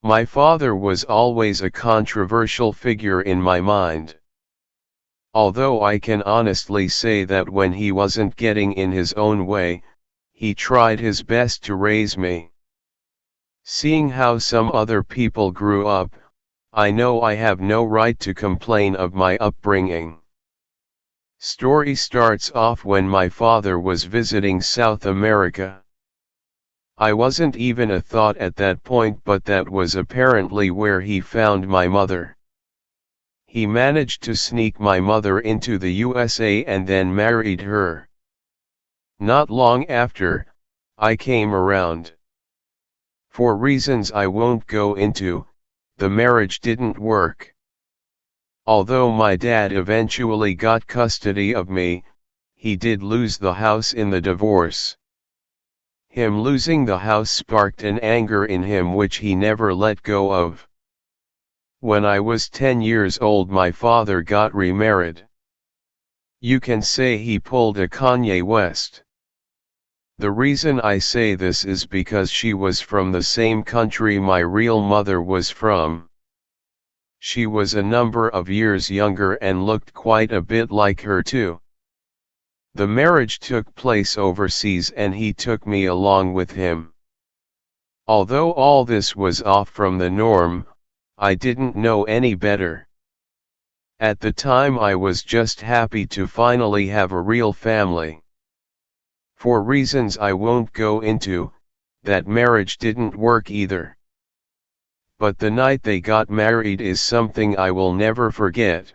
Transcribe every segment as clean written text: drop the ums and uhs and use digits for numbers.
My father was always a controversial figure in my mind. Although I can honestly say that when he wasn't getting in his own way, he tried his best to raise me. Seeing how some other people grew up, I know I have no right to complain of my upbringing. Story starts off when my father was visiting South America. I wasn't even a thought at that point, but that was apparently where he found my mother. He managed to sneak my mother into the USA and then married her. Not long after, I came around. For reasons I won't go into, the marriage didn't work. Although my dad eventually got custody of me, he did lose the house in the divorce. Him losing the house sparked an anger in him which he never let go of. When I was 10 years old, my father got remarried. You can say he pulled a Kanye West. The reason I say this is because she was from the same country my real mother was from. She was a number of years younger and looked quite a bit like her too. The marriage took place overseas and he took me along with him. Although all this was off from the norm, I didn't know any better. At the time I was just happy to finally have a real family. For reasons I won't go into, that marriage didn't work either. But the night they got married is something I will never forget.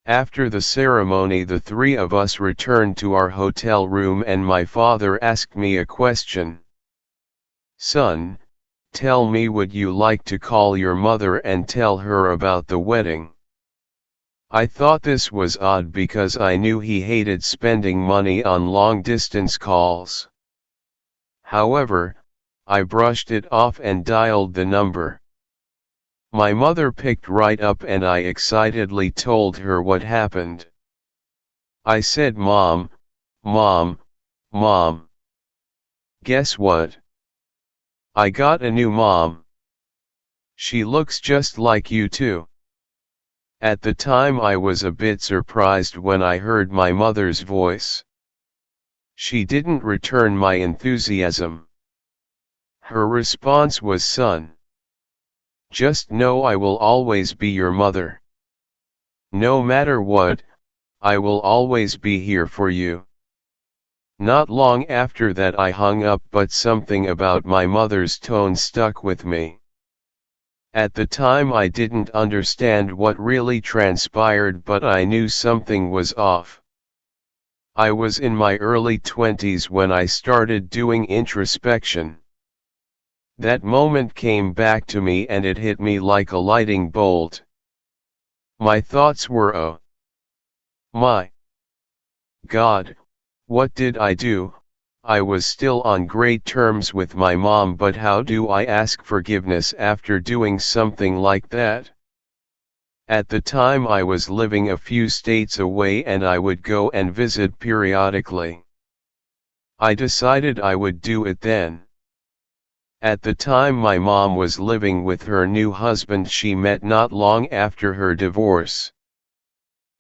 After the ceremony, the three of us returned to our hotel room and my father asked me a question. Son, tell me, would you like to call your mother and tell her about the wedding? I thought this was odd because I knew he hated spending money on long-distance calls. However, I brushed it off and dialed the number. My mother picked right up and I excitedly told her what happened. I said, Mom, Mom, Mom. Guess what? I got a new mom. She looks just like you too. At the time I was a bit surprised when I heard my mother's voice. She didn't return my enthusiasm. Her response was, Son, just know I will always be your mother. No matter what, I will always be here for you. Not long after that I hung up, but something about my mother's tone stuck with me. At the time I didn't understand what really transpired, but I knew something was off. I was in my early 20s when I started doing introspection. That moment came back to me and it hit me like a lightning bolt. My thoughts were, oh my God, what did I do? I was still on great terms with my mom, but how do I ask forgiveness after doing something like that? At the time I was living a few states away and I would go and visit periodically. I decided I would do it then. At the time my mom was living with her new husband she met not long after her divorce.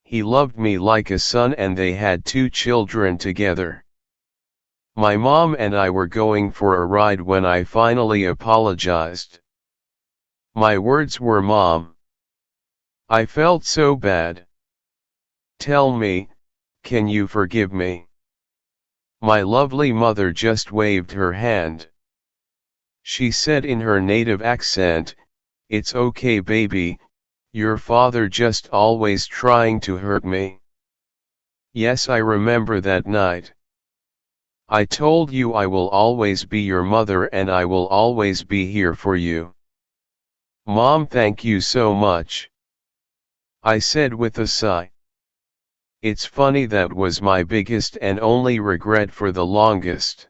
He loved me like a son and they had 2 children together. My mom and I were going for a ride when I finally apologized. My words were, Mom, I felt so bad. Tell me, can you forgive me? My lovely mother just waved her hand. She said in her native accent, It's okay, baby, your father just always trying to hurt me. Yes, I remember that night. I told you I will always be your mother and I will always be here for you. Mom, thank you so much. I said with a sigh. It's funny, that was my biggest and only regret for the longest.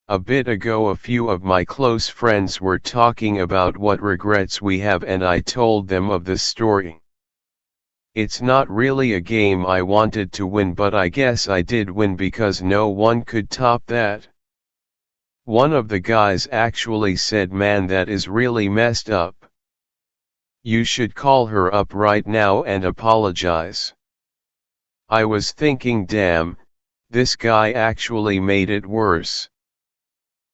A bit ago a few of my close friends were talking about what regrets we have and I told them of this story. It's not really a game I wanted to win, but I guess I did win because no one could top that. One of the guys actually said, "Man, that is really messed up. You should call her up right now and apologize." I was thinking, damn, this guy actually made it worse.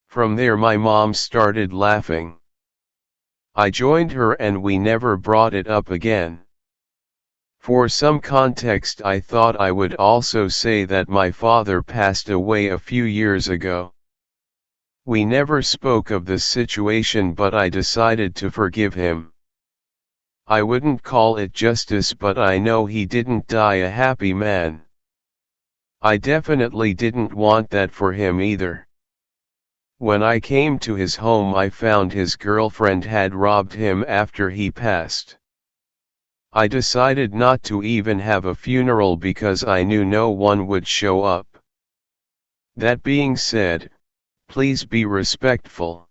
From there my mom started laughing. I joined her and we never brought it up again. For some context, I thought I would also say that my father passed away a few years ago. We never spoke of the situation, but I decided to forgive him. I wouldn't call it justice, but I know he didn't die a happy man. I definitely didn't want that for him either. When I came to his home, I found his girlfriend had robbed him after he passed. I decided not to even have a funeral because I knew no one would show up. That being said, please be respectful.